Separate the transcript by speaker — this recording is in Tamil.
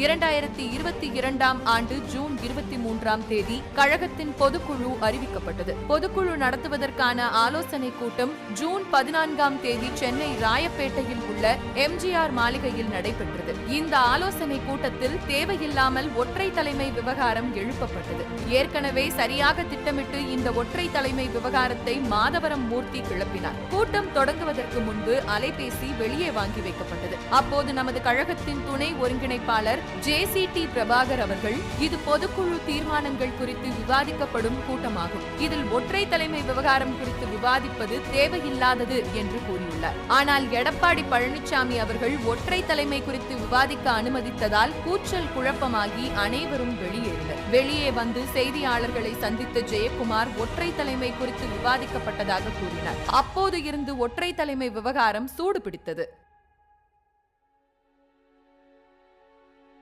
Speaker 1: 2022ஆம் ஆண்டு ஜூன் 23ஆம் தேதி கழகத்தின் பொதுக்குழு அறிவிக்கப்பட்டது. பொதுக்குழு நடத்துவதற்கான ஆலோசனை கூட்டம் ஜூன் 14ஆம் தேதி சென்னை ராயப்பேட்டையில் உள்ள எம்ஜிஆர் மாளிகையில் நடைபெற்றது. இந்த ஆலோசனை கூட்டத்தில் தேவையில்லாமல் ஒற்றை தலைமை விவகாரம் எழுப்பப்பட்டது. ஏற்கனவே சரியாக திட்டமிட்டு இந்த ஒற்றை தலைமை விவகாரத்தை மாதவரம் மூர்த்தி கிளப்பினார். கூட்டம் தொடங்குவதற்கு முன்பு அலைபேசி வெளியே வாங்கி வைக்கப்பட்டது. அப்போது நமது கழகத்தின் துணை ஒருங்கிணைப்பாளர் JCT பிரபாகர் அவர்கள், இது பொதுக்குழு தீர்மானங்கள் குறித்து விவாதிக்கப்படும் கூட்டமாகும். இதில் ஒற்றை தலைமை விவகாரம் குறித்து விவாதிப்பது தேவையில்லாதது என்று கூறியுள்ளார். ஆனால் எடப்பாடி பழனிசாமி அவர்கள் ஒற்றை தலைமை குறித்து விவாதிக்க அனுமதித்ததால் கூச்சல் குழப்பமாகி அனைவரும் வெளியேறினர். வெளியே வந்து செய்தியாளர்களை சந்தித்த ஜெயக்குமார் ஒற்றை தலைமை குறித்து விவாதிக்கப்பட்டதாக கூறினார். அப்போது இருந்து ஒற்றை தலைமை விவகாரம் சூடு பிடித்தது.